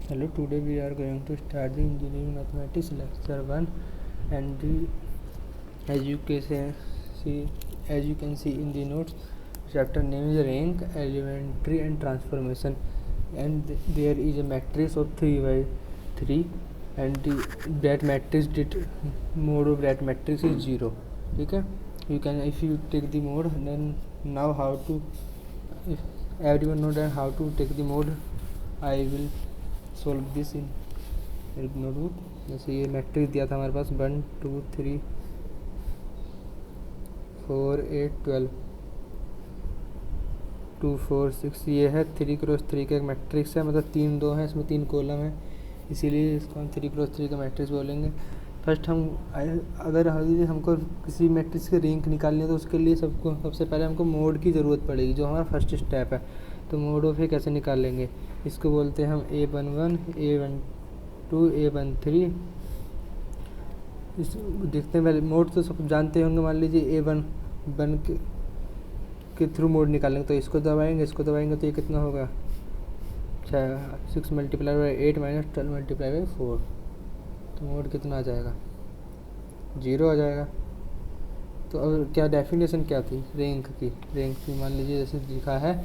Hello, today we are going to start the engineering mathematics lecture 1 and as you can see in the notes, chapter name is rank, elementary and transformation, and there is a matrix of 3 by 3 and that matrix mode of that matrix is 0. Okay, if you take the mode, then now how to, if everyone know that how to take the mode, I will solve this in help notebook. जैसे ये matrix दिया था हमारे पास 1 2 3 4 8 12 2 4 6, ये है 3x3 का एक matrix है, मतलब 3 2 है, इसमें 3 कॉलम है, इसीलिए इसको हम 3x3 का मैट्रिक्स बोलेंगे। फर्स्ट हम अगर हमको किसी मैट्रिक्स की रैंक निकालनी है तो उसके लिए सबसे पहले हमको मोड की ज़रूरत पड़ेगी, जो हमारा फर्स्ट स्टेप है। तो मोड ऑफ ए कैसे निकालेंगे, इसको बोलते हैं हम A11 A12 A13। इस देखते हैं पहले मोड तो सब जानते होंगे। मान लीजिए A11 के थ्रू मोड निकालेंगे, तो इसको दबाएंगे तो ये कितना होगा, 6 multiply by 8 minus 12 multiply by 4, तो मोड कितना आ जाएगा, 0 आ जाएगा। तो अब क्या डेफिनेशन क्या थी रैंक की मान लीजिए जैसे लिखा है,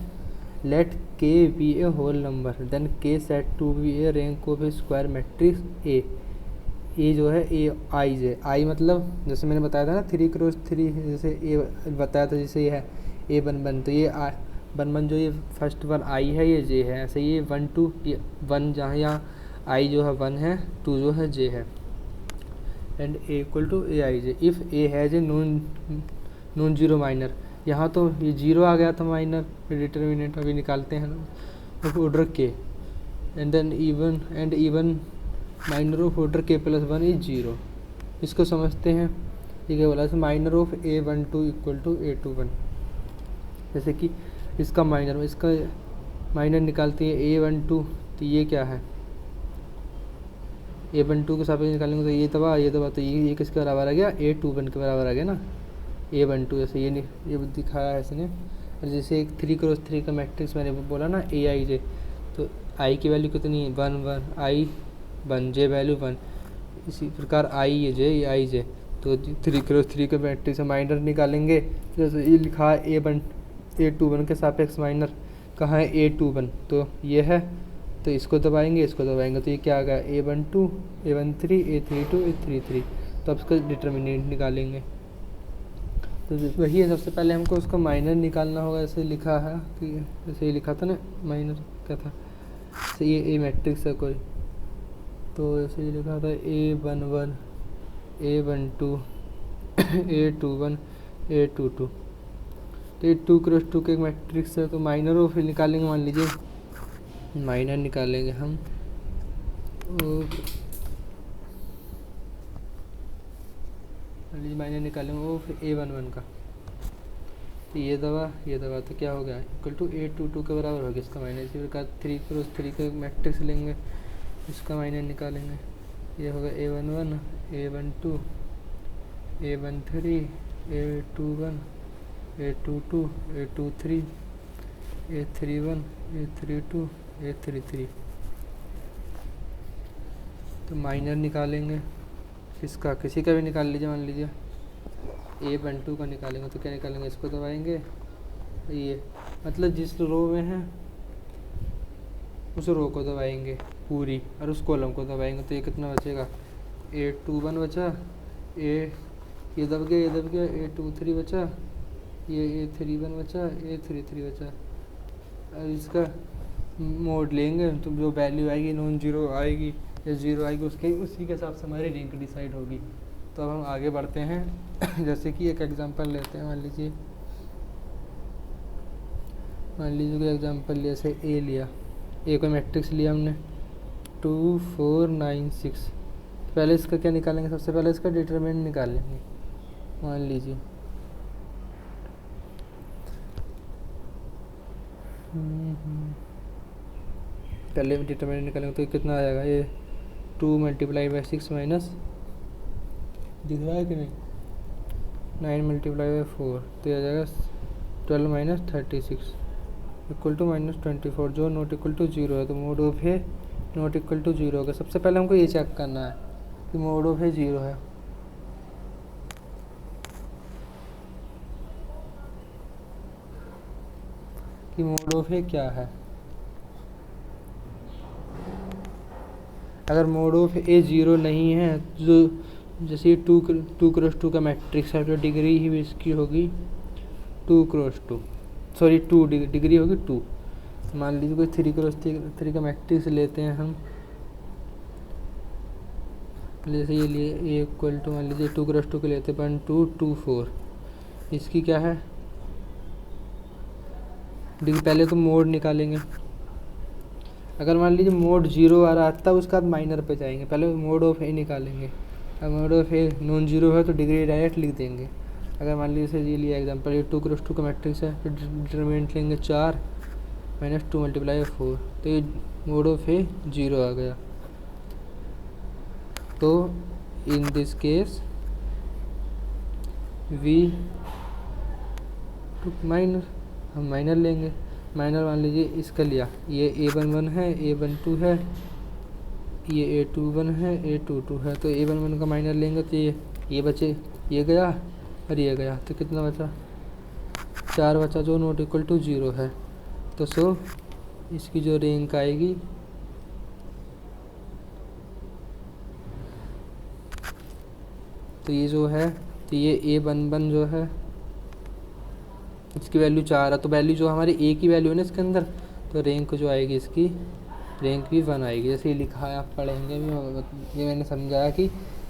late k be a whole number then k set to be a rank of a square matrix A जो है A I J, I मतलब जैसे मैंने बताया था ना 3x3, जैसे A बताया था, जैसे ये है A11, तो ये I11 जो ये फर्स्ट वन I है, ये J है। ऐसे ये 1 2 1 जहाँ यहाँ I जो है 1 है, 2 जो है J है, and A equal to A I J if A has a non zero minor. यहाँ तो ये 0 आ गया था माइनर, डिटर्मिनेंट अभी निकालते हैं ऑफ ऑर्डर के, and then even minor of order के प्लस 1 इज 0। इसको समझते हैं, ये क्या बोला, minor of A12 equal to A21। जैसे कि इसका माइनर निकालते हैं A12, तो ये क्या है, A12 के सापेक्ष निकालेंगे तो ये दबा तो ये किसके बराबर आ गया, A21 के बराबर आ गया ना, A12। जैसे ये दिखाया है इसने। और जैसे एक 3x3 का मैट्रिक्स मैंने बोला ना A I J, तो I की वैल्यू कितनी है 1 1, I 1 J वैल्यू 1, इसी प्रकार I J I J, तो 3x3 का मैट्रिक्स माइनर निकालेंगे। जैसे ये लिखा है A21 के सापेक्ष माइनर कहाँ है, A21, तो ये है, तो इसको दबाएंगे तो ये क्या आ गया, A12 A13 A32 A33। तो अब इसका डिटर्मिनेंट निकालेंगे, तो वही है, सबसे पहले हमको उसका माइनर निकालना होगा। ऐसे लिखा है कि जैसे ये लिखा था ना, माइनर क्या था, जैसे ये मैट्रिक्स है कोई, तो ऐसे ये लिखा था A11 A12 A21 A22, तो ये 2x2 के एक मैट्रिक्स है। तो माइनर ऑफ निकालेंगे, मान लीजिए माइनर निकालेंगे हम, माइनर निकालेंगे ऑफ A11 का, तो ये दवा तो क्या हो गया, इक्वल टू A22 के बराबर हो गया इसका माइनर। इसी प्रकार 3x3 का मैट्रिक्स लेंगे, इसका माइनर निकालेंगे, ये होगा A11 A12 A13 A21 A22 A23 A31 A32 A33। तो माइनर निकालेंगे किसका, किसी का भी निकाल लीजिए, मान लीजिए A12 का निकालेंगे, तो क्या निकालेंगे, इसको दबाएंगे, ये मतलब जिस रो में है उस रो को दबाएंगे पूरी, और उस कॉलम को दबाएंगे, तो ये कितना बचेगा, A21 बचा, ये दब गया A23 बचा, ये A31 बचा, A33 बचा। और इसका मोड लेंगे तो जो वैल्यू आएगी नॉन जीरो आएगी या ज़ीरो आएगी, उसी के हिसाब से हमारी रैंक डिसाइड होगी। तो अब हम आगे बढ़ते हैं। जैसे कि एक एग्जांपल लेते हैं, मान लीजिए कोई एग्जांपल लिया, जैसे ए लिया, ए कोई मैट्रिक्स लिया हमने 2 4 9 6। पहले इसका क्या निकालेंगे, सबसे पहले इसका डिटरमिनेंट निकालेंगे। मान लीजिए पहले डिटरमिनेंट निकालेंगे तो कितना आ जाएगा, ये 2 मल्टीप्लाई बाई 6 माइनस, दिख रहा है कि नहीं, 9 मल्टीप्लाई बाई 4, तो ये आ जाएगा 12 माइनस 36 इक्वल टू माइनस 24, जो नॉट इक्वल टू 0 है। तो मोड ऑफ है नॉट इक्वल टू 0 होगा। सबसे पहले हमको ये चेक करना है कि मोड ऑफ ए 0 है। कि मोड ऑफ ए क्या है। अगर मोड ऑफ ए 0 नहीं है, जो जैसे 2x2 का मैट्रिक्स है तो डिग्री ही इसकी होगी 2x2, सॉरी 2 डिग्री होगी 2। मान लीजिए कोई 3x3 का मैट्रिक्स लेते हैं हम, जैसे ये लिए ए इक्वल टू मान लीजिए 2x2 के लेते हैं 1 2 2 4। इसकी क्या है डिग्री, पहले तो मोड निकालेंगे। अगर मान लीजिए मोड 0 आ रहा है तब उसके बाद माइनर पे जाएंगे, पहले मोड ऑफ ए निकालेंगे। अगर mod of A non zero है तो डिग्री डायरेक्ट लिख देंगे। अगर मान लीजिए ये लिया एग्जांपल, ये 2x2 का मैट्रिक्स है, फिर डिटरमिनेंट लेंगे 4 माइनस 2 मल्टीप्लाई 4, तो ये मोड ऑफ ए 0 आ गया। तो in this case we to minor, हम माइनर लेंगे। माइनर मान लीजिए इसका लिया, ये A11 है, A12 है, ये A21 है, A22 है, तो A11 का माइनर लेंगे तो ये बचे, ये गया और ये गया, तो कितना बचा 4 बचा, जो नॉट इक्वल टू 0 है। तो सो इसकी जो रैंक आएगी तो ये जो है, तो ये A11 जो है इसकी वैल्यू 4 है, तो वैल्यू जो हमारी ए की वैल्यू है ना इसके अंदर, तो रैंक जो आएगी इसकी रैंक भी 1 आएगी। जैसे ये लिखा है, आप पढ़ेंगे भी, ये मैंने समझाया कि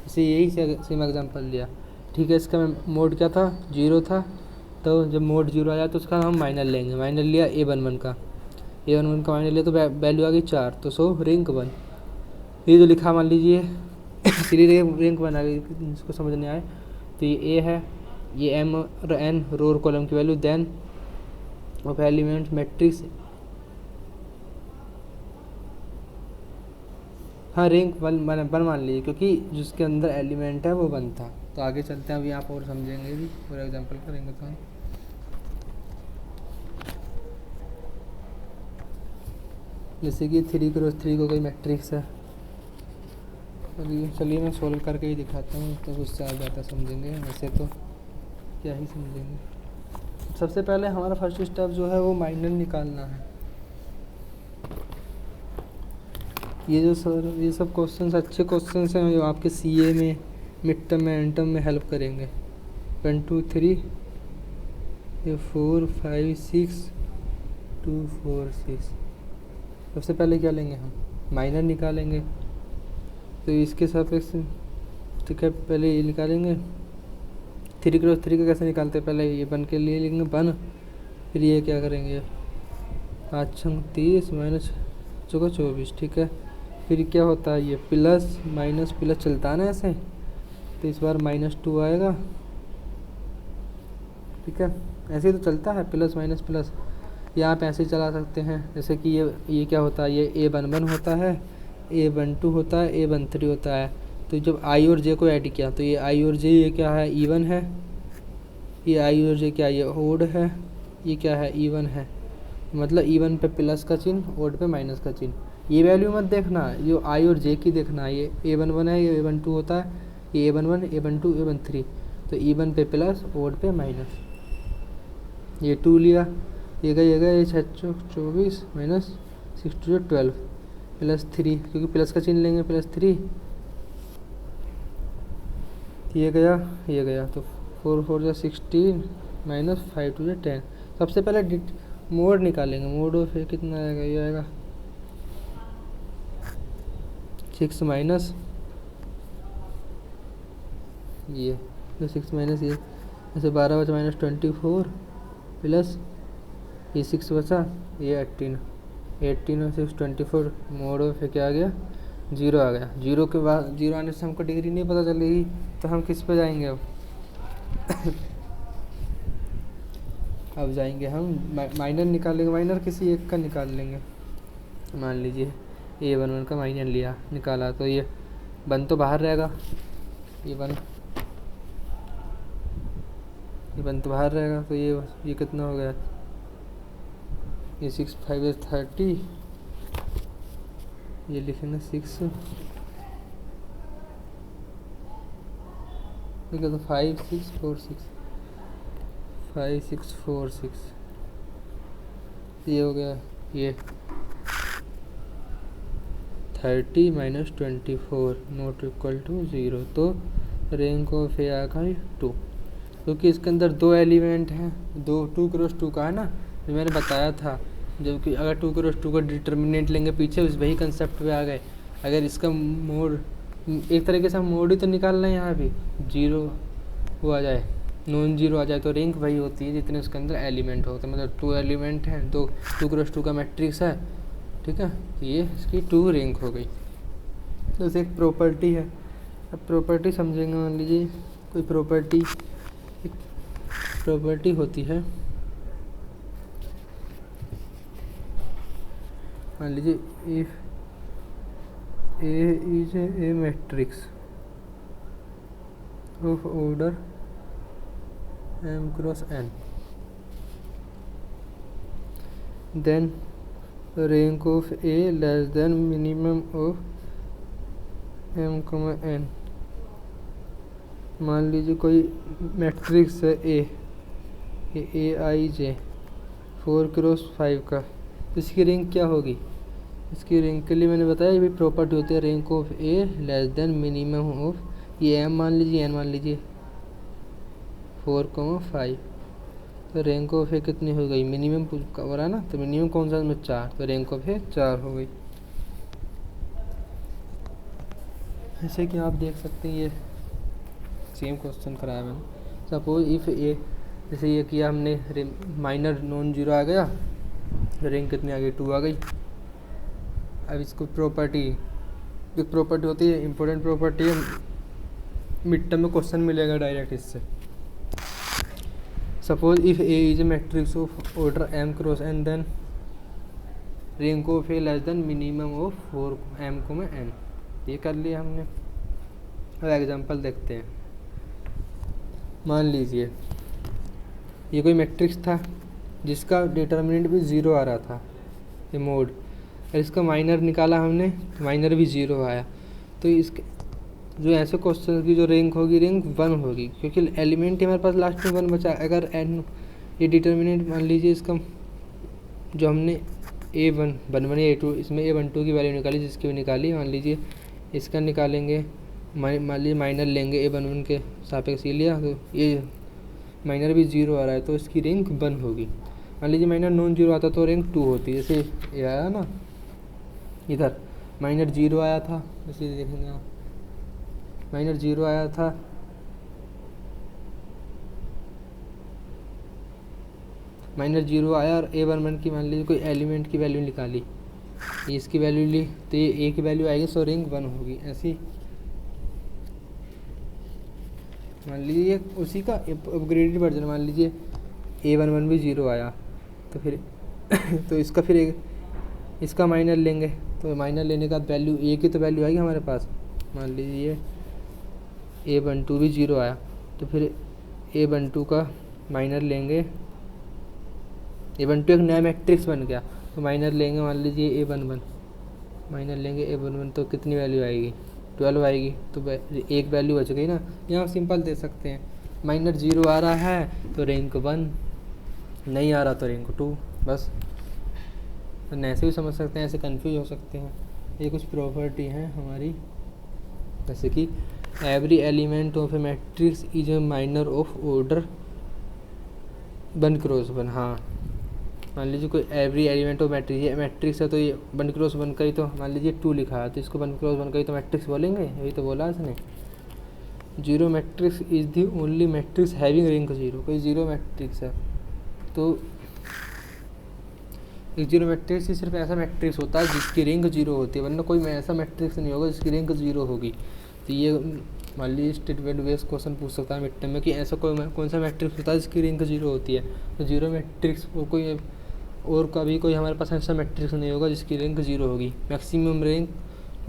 इसे यही सेम एग्जांपल लिया, ठीक है। इसका मोड क्या था 0 था, तो जब मोड 0 आ जाए तो उसका हम माइनर लेंगे। माइनर लिया A11 का, A11 का माइनर लिया तो वैल्यू आ गई 4, तो सो रैंक 1। ये जो लिखा मान लीजिए इसलिए रैंक 1 आ गई, जिसको समझ नहीं आए तो ये A है, ये M और N रो और कॉलम की value, then of element matrix, हाँ रैंक 1 मान लीजिए, क्योंकि जिसके अंदर एलिमेंट है वो 1 था। तो आगे चलते हैं, अभी आप और समझेंगे भी, फॉर एग्जांपल करेंगे तो हम जैसे कि 3x3 को कोई मैट्रिक्स है, चलिए मैं सोल्व करके ही दिखाता हूँ, तो उससे आप ज़्यादा समझेंगे, वैसे तो क्या ही समझेंगे। सबसे पहले हमारा फर्स्ट स्टेप जो है वो माइनर निकालना है। ये सब क्वेश्चंस अच्छे क्वेश्चंस हैं जो आपके सीए में, मिड टर्म में, एंड टर्म में हेल्प करेंगे। 1 2 3 ये 4 5 6 2 4 6। सबसे पहले क्या लेंगे हम माइनर निकालेंगे, तो इसके सापेक्ष ठीक है, पहले ये निकालेंगे 3x3 का कैसे निकालते हैं, पहले ये 1 के लिए लेंगे 1, फिर ये क्या करेंगे 5 छंग 30 माइनस 24, ठीक है। फिर क्या होता है, ये प्लस माइनस प्लस चलता है ना ऐसे, तो इस बार -2 आएगा, ठीक है। ऐसे ही तो चलता है प्लस माइनस प्लस, यहाँ पे ऐसे ही चला सकते हैं। जैसे कि ये क्या होता है, ये A11 होता है, A12 होता है, A13 होता है। तो जब i और j को ऐड किया तो ये i और j ये क्या है इवन है, ये i और j क्या है ये ओड है, ये क्या है इवन है। मतलब इवन पे प्लस का चिन्ह, ओड पे माइनस का चिन्ह। ये वैल्यू मत देखना, ये i और j की देखना। ये A11 है, ये A12 होता है, ये A11 A12 A13, तो इवन पे प्लस, ओड पे माइनस। ये 2 लिया, ये गया ये 6 24 माइनस 6 2 12 प्लस 3, क्योंकि प्लस का चिन्ह लेंगे +3, ये गया तो 4 4 जा 16 माइनस 5 2 10। सबसे पहले मोड निकालेंगे, मोड ऑफ ए कितना आएगा, ये आएगा 6 माइनस ये, तो 6 माइनस ये, जैसे 12 बचा -24 प्लस ये 6 बचा, ये 18 और 6 24, मोड ऑफ क्या आ गया 0 आ गया। 0 के बाद 0 आने से हमको डिग्री नहीं पता चलेगी, तो हम किस पे जाएंगे अब अब जाएंगे हम माइनर निकालेंगे। माइनर किसी एक का निकाल लेंगे, मान लीजिए A11 का माइनर लिया निकाला, तो ये 1 तो बाहर रहेगा, ये 1 तो बाहर रहेगा, तो ये कितना हो गया, ये 6 5 30, ये लिखेंगे 6, ठीक है, तो 5 6 4 6, 5 6 4 6, ये हो गया। ये 30 - 24 नॉट इक्वल टू 0, तो रैंक ऑफ ए आएगा 2, क्योंकि इसके अंदर 2 एलिमेंट हैं, 2 क्रॉस 2 का है ना, जो मैंने बताया था। जबकि अगर 2 क्रॉस 2 का डिटर्मिनेंट लेंगे पीछे, उस वही कंसेप्ट पे आ गए। अगर इसका मोड एक तरीके से हम मोड ही तो निकालना है, यहाँ भी 0 वो आ जाए, नॉन जीरो आ जाए, तो रैंक वही होती है जितने उसके अंदर एलिमेंट होते हैं। मतलब 2 एलिमेंट हैं, 2 क्रॉस 2 का मैट्रिक्स है, ठीक है, तो ये इसकी 2 रैंक हो गई। जैसे एक प्रॉपर्टी है, अब प्रॉपर्टी समझेंगे। मान लीजिए कोई प्रॉपर्टी होती है, मान लीजिए if A is a matrix of order m cross n, then rank of A less than minimum of m, n। मान लीजिए कोई मैट्रिक्स है ए आई जे 4 क्रॉस 5 का, तो इसकी रैंक क्या होगी? इसकी रैंक के लिए मैंने बताया ये भी प्रॉपर्टी होती है, rank of A less than minimum of ये m मान लीजिए, n मान लीजिए 4, 5, तो रैंक ऑफ ए कितनी हो गई? मिनिमम हो रहा है ना, तो मिनिमम कौन सा में 4, तो रैंक ऑफ ए 4 हो गई। जैसे कि आप देख सकते हैं, ये सेम क्वेश्चन कराया मैंने। सपोज इफ़ ए, जैसे ये किया हमने, माइनर नॉन जीरो आ गया, रैंक कितनी आ गई? 2 आ गई। अब इसको प्रॉपर्टी, एक प्रॉपर्टी होती है, इंपॉर्टेंट प्रॉपर्टी है, मिड टर्म में क्वेश्चन मिलेगा डायरेक्ट इससे। Suppose if A is a matrix of order m cross n, then rank of A less than minimum of 4 m, n। ये कर लिया हमने। अब एग्जांपल देखते हैं। मान लीजिए ये कोई मैट्रिक्स था जिसका डिटर्मिनेंट भी 0 आ रहा था, ये मोड, और इसका माइनर निकाला हमने, माइनर भी 0 आया, तो इसके जो ऐसे क्वेश्चन की जो रैंक होगी, रैंक 1 होगी, क्योंकि एलिमेंट हमारे पास लास्ट में 1 बचा। अगर n ये डिटर्मिनेंट, मान लीजिए इसका जो हमने a1 1 या a2, इसमें a12 की वैल्यू निकाली, जिसकी भी निकाली, मान लीजिए इसका निकालेंगे, मान लीजिए माइनर लेंगे a11 के सापेक्ष ये लिया, तो ये माइनर भी 0 आ रहा है, तो इसकी रैंक 1 होगी। मान लीजिए माइनर नॉन जीरो आता तो रैंक 2 होती। जैसे ये आया ना, इधर माइनर 0 आया था, जैसे देखेंगे आप, माइनर 0 आया था, माइनर 0 आया, और a11 की मान लीजिए कोई एलिमेंट की वैल्यू निकाली, ये इसकी वैल्यू ली, तो ये a की वैल्यू आएगी, सो रैंक 1 होगी। ऐसी मान लीजिए उसी का अपग्रेडेड वर्जन, मान लीजिए a11 भी 0 आया, तो फिर तो इसका फिर इसका माइनर लेंगे, तो माइनर लेने का वैल्यू a की तो वैल्यू आएगी हमारे पास। मान लीजिए a12 भी 0 आया, तो फिर a12 का माइनर लेंगे, a12 एक नया मैट्रिक्स बन गया, तो माइनर लेंगे, मान लीजिए a11 माइनर लेंगे a11, तो कितनी वैल्यू आएगी? 12 आएगी, तो एक वैल्यू बच गई ना। यहाँ सिंपल दे सकते हैं, माइनर 0 आ रहा है तो रैंक 1, नहीं आ रहा तो रैंक 2, बस। तो ऐसे भी समझ सकते हैं, ऐसे कंफ्यूज हो सकते हैं। ये कुछ प्रॉपर्टी हैं हमारी, जैसे कि every element of A matrix is a minor of order 1 cross 1। हाँ, मान लीजिए कोई एवरी एलिमेंट ऑफ मैट्रिक्स, ये मैट्रिक्स है, तो ये 1 क्रॉस 1 का ही, तो मान लीजिए 2 लिखा है, तो इसको 1 क्रॉस 1 का ही तो मैट्रिक्स बोलेंगे, यही तो बोला इसने। 0 matrix is the only matrix having rank 0। कोई 0 मैट्रिक्स है, तो एक 0 मैट्रिक्स ही सिर्फ ऐसा मैट्रिक्स होता है जिसकी रैंक 0 होती है, वरना कोई ऐसा मैट्रिक्स नहीं होगा जिसकी रैंक 0 होगी। तो ये मान लीजिए स्टेटमेंट बेस्ड क्वेश्चन पूछ सकता है मिड टर्म में कि ऐसा कौन सा मैट्रिक्स होता है जिसकी रैंक 0 होती है। तो 0 मैट्रिक्स कोई और कभी कोई हमारे पास ऐसा मैट्रिक्स नहीं होगा जिसकी रैंक 0 होगी। मैक्सिमम रैंक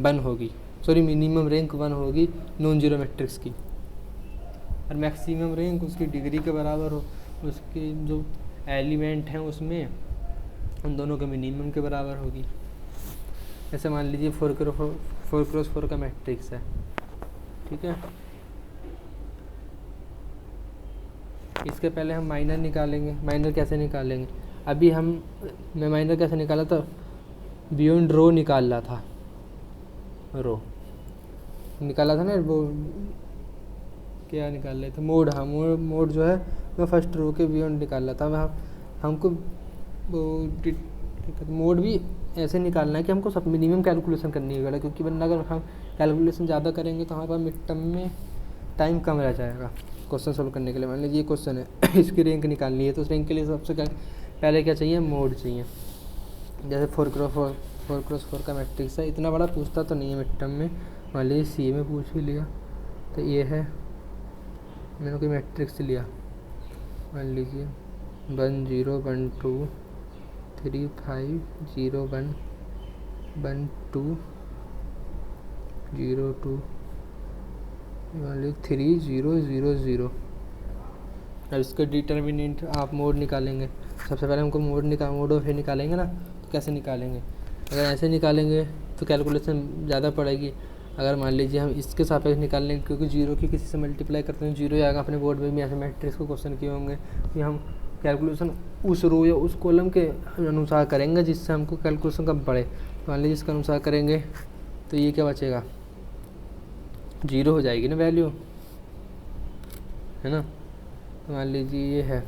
1 होगी, सॉरी मिनिमम रैंक 1 होगी नॉन जीरो मैट्रिक्स की, और मैक्सिमम रैंक उसकी डिग्री के बराबर हो, उसके जो एलिमेंट हैं उसमें उन दोनों के मिनिमम के बराबर होगी। जैसे मान लीजिए 4x4 का मैट्रिक्स है, ठीक है। इसके पहले हम माइनर निकालेंगे। माइनर कैसे निकालेंगे? अभी मैं माइनर कैसे निकाला था, बियॉन्ड रो निकाल रहा था, रो निकाला था ना, वो क्या निकाल रहे थे, मोड। हाँ, मोड जो है मैं फर्स्ट रो के बियॉन्ड निकाल रहा था। हमको वो मोड भी ऐसे निकालना है कि हमको सब मिनिमम कैलकुलेशन करनी है, क्योंकि वरना अगर हम कैलकुलेशन ज़्यादा करेंगे तो हमारे पास मिड टर्म में टाइम कम रह जाएगा क्वेश्चन सोल्व करने के लिए। मान लीजिए ये क्वेश्चन है इसकी रैंक निकालनी है, तो उस रैंक के लिए सबसे पहले क्या चाहिए, मोड चाहिए। जैसे 4x4 का मैट्रिक्स है, इतना बड़ा पूछता तो नहीं है मिड टर्म में, मान लीजिए सी में पूछ भी लिया तो ये है, मैंने कोई मैट्रिक्स लिया, मान लीजिए 1 0 1 2 3 5 0 1 1 2 0 2 मान लीजिए 3 0 0 0। अब इसका डिटर्मिनेंट आप मोड निकालेंगे। सबसे पहले हमको मोड ऑफ ए निकालेंगे ना, तो कैसे निकालेंगे? अगर ऐसे निकालेंगे तो कैलकुलेशन ज़्यादा पड़ेगी। अगर मान लीजिए हम इसके सापेक्ष निकाल लेंगे, क्योंकि जीरो की किसी से मल्टीप्लाई करते हैं जीरो आएगा। अपने बोर्ड में भी ऐसे मैट्रिक्स को क्वेश्चन किए होंगे कि हम कैलकुलेशन उस रो या उस कॉलम के अनुसार करेंगे जिससे हमको कैलकुलेशन कम पड़े। मान लीजिए इसके अनुसार करेंगे तो ये क्या बचेगा, जीरो हो जाएगी ना वैल्यू, है ना। तो मान लीजिए ये है,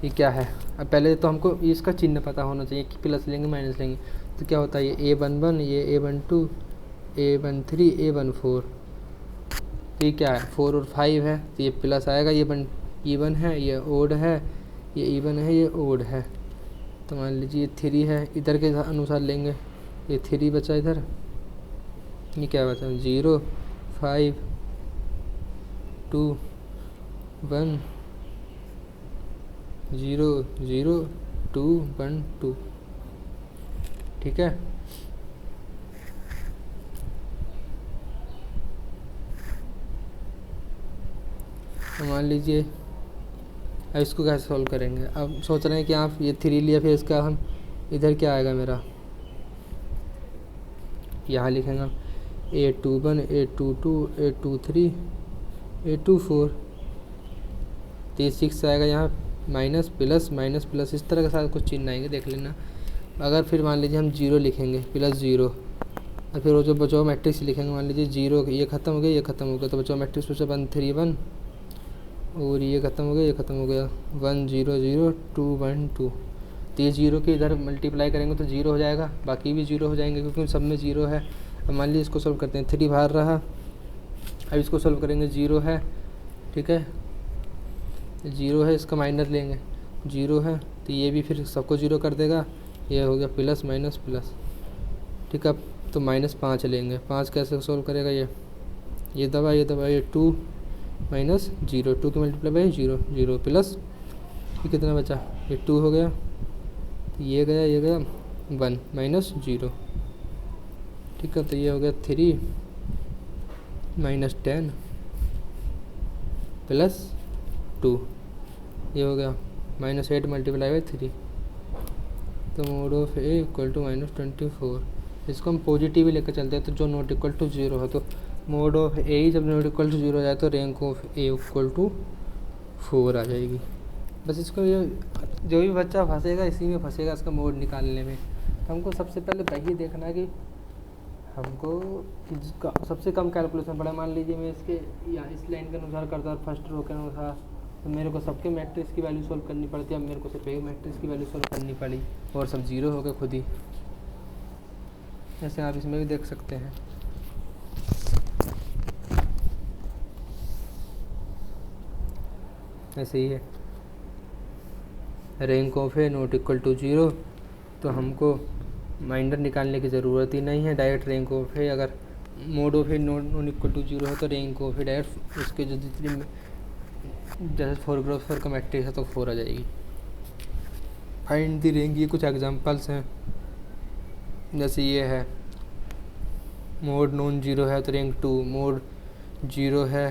ये क्या है। अब पहले तो हमको इसका चिन्ह पता होना चाहिए कि प्लस लेंगे माइनस लेंगे, तो क्या होता है, ये A11 ये A12 A13 A14। तो ये क्या है, 4 और 5 है तो ये प्लस आएगा, ये इवन है, ये ओड है, ये इवन है, ये ओड है। तो मान लीजिए 3 है, इधर के अनुसार लेंगे, ये 3 बचा इधर, ये क्या बचा 0 5 2 1 0 0 2 1 2, ठीक है। मान लीजिए अब इसको कैसे सॉल्व करेंगे। अब सोच रहे हैं कि आप ये 3 लिया, फिर इसका हम इधर क्या आएगा मेरा, यहाँ लिखेंगे A21 A22 A23 A24। तो ये 6 आएगा, यहाँ माइनस प्लस इस तरह के साथ कुछ चिन्ह आएंगे, देख लेना। अगर फिर मान लीजिए हम 0 लिखेंगे +0, और फिर वो जो बचाओ मैट्रिक्स लिखेंगे, मान लीजिए 0 ये ख़त्म हो गया, ये ख़त्म हो गया, तो बचाओ मैट्रिक्स बचा 1 3 1, और ये ख़त्म हो गया, ये ख़त्म हो गया 1 0 0 2 1 2। तो ये 0 के इधर मल्टीप्लाई करेंगे तो 0 हो जाएगा, बाकी भी 0 हो जाएंगे क्योंकि सब में 0 है। अब मान लीजिए इसको सोल्व करते हैं, 3 बाहर रहा, अब इसको सोल्व करेंगे, 0 है, ठीक है, 0 है, इसका माइनस लेंगे, 0 है तो ये भी फिर सबको 0 कर देगा, ये हो गया प्लस माइनस प्लस, ठीक है। तो -5 लेंगे, 5 कैसे सोल्व करेगा, ये दबा ये 2 माइनस 0, 2 की मल्टीप्लाई बाई 0 0 प्लस, ये कितना बचा, ये 2 हो गया, ये गया 1 माइनस 0, ठीक है। तो ये हो गया 3 -10 प्लस 2, ये हो गया -8 मल्टीप्लाई बाई 3। तो mod of A equal to -24। इसको हम पॉजिटिव ही लेकर चलते हैं, तो जो नॉट इक्वल टू 0 है, तो मोड ऑफ ए ही जब नॉट इक्वल टू 0 हो जाए तो rank of A equal to 4 आ जाएगी। बस इसको ये जो भी बच्चा फंसेगा इसी में फंसेगा, इसका मोड निकालने में। तो हमको सबसे पहले वही देखना है कि हमको इसका सबसे कम कैलकुलेशन पड़ा। मान लीजिए मैं इसके या इस लाइन के अनुसार करता फर्स्ट रो के अनुसार, तो मेरे को सबके मैट्रिक्स की वैल्यू सोल्व करनी पड़ती है। अब मेरे को सिर्फ एक मैट्रिक्स की वैल्यू सोल्व करनी पड़ी और सब 0 हो गए खुद ही। जैसे आप इसमें भी देख सकते हैं, ऐसे ही है, rank of A not equal to 0, तो हमको माइनर निकालने की ज़रूरत ही नहीं है, डायरेक्ट रैंक ऑफ ए। अगर mod of A not equal to 0 है तो रैंक ऑफ ए डायरेक्ट उसके जो जितनी, जैसे 4x4 का मैट्रिक्स है तो 4 आ जाएगी। फाइंड द रैंक, ये कुछ एग्जांपल्स हैं, जैसे ये है मोड नॉन जीरो है तो रैंक 2, मोड 0 है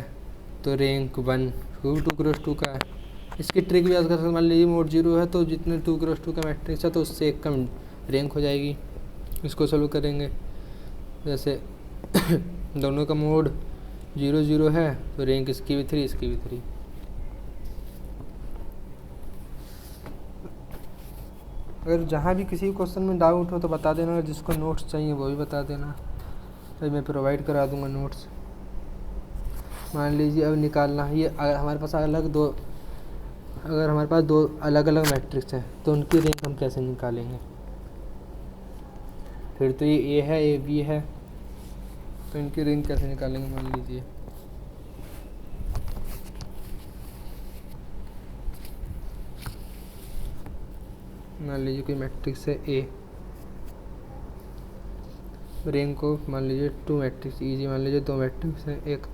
तो रैंक 1, 2x2 का है। इसकी ट्रिक भी अगर मान लीजिए मोड 0 है तो जितने 2x2 का मैट्रिक्स है तो उससे एक कम रैंक हो जाएगी। इसको सोल्व करेंगे। जैसे दोनों का मोड 0 0 है तो रैंक इसकी भी 3 इसकी भी 3। अगर जहाँ भी किसी क्वेश्चन में डाउट हो तो बता देना, अगर जिसको नोट्स चाहिए वो भी बता देना, तो मैं प्रोवाइड करा दूँगा नोट्स। मान लीजिए अब निकालना है ये, अगर हमारे पास दो अलग अलग मैट्रिक्स हैं तो उनकी रैंक हम कैसे निकालेंगे। फिर तो ये A है ये B है, तो इनकी रैंक कैसे निकालेंगे। मान लीजिए कोई मैट्रिक्स है A, रैंक को मान लीजिए 2 मैट्रिक्स इजी मान लीजिए 2 मैट्रिक्स है, एक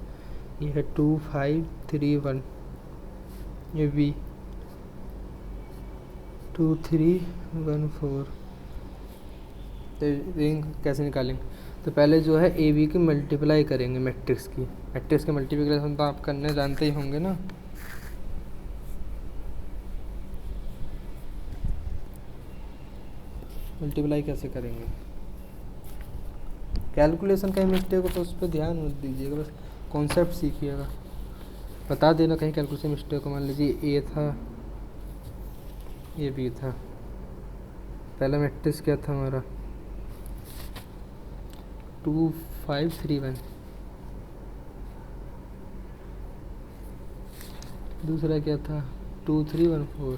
ये है 2 5 3 1, ये B 2 3 1 4। तो रैंक कैसे निकालेंगे, तो पहले जो है ए बी की मल्टीप्लाई करेंगे मैट्रिक्स के मल्टीप्लिकेशन तो आप करने जानते ही होंगे ना। मल्टीप्लाई कैसे करेंगे, कैलकुलेशन का मिस्टेक हो तो उस पर ध्यान मत दीजिएगा, बस कॉन्सेप्ट सीखिएगा। बता देना कहीं कैलकुलेशन मिस्टेक हो। मान लीजिए ए था ये बी था, पहला मैट्रिक्स क्या था हमारा 2 5 3 1, दूसरा क्या था 2 3 1 4।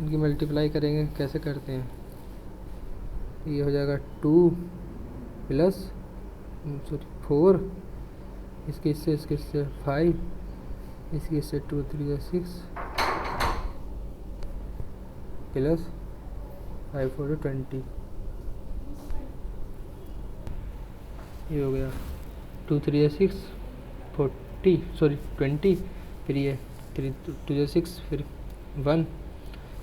इनकी मल्टीप्लाई करेंगे, कैसे करते हैं, ये हो जाएगा 2 प्लस 4, इसके इससे 5, इसके इससे 2 3 6 प्लस 5 4 20, ये हो गया 2 3 6 20, फिर ये 3 2 6 फिर 1,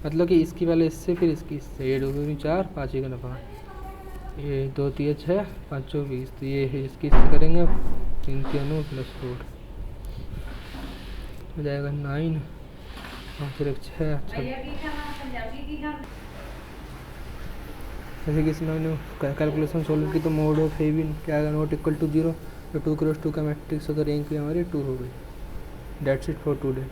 मतलब कि इसकी वाले इससे फिर इसकी इससे, ये 2 2 4 5 1 5, ये 2 3 6 5 4 20, तो ये इसकी इससे करेंगे 3 3 9 प्लस 4 हो जाएगा 9 5 1 6। जैसे कि इसमें कैलकुलेशन सोल्व की तो मोड ऑफ ए बी क्या आएगा, नॉट इक्वल टू 0, तो 2 क्रॉस 2 का मैट्रिक्स हो तो रैंक भी हमारी 2 हो गई। That's it for today.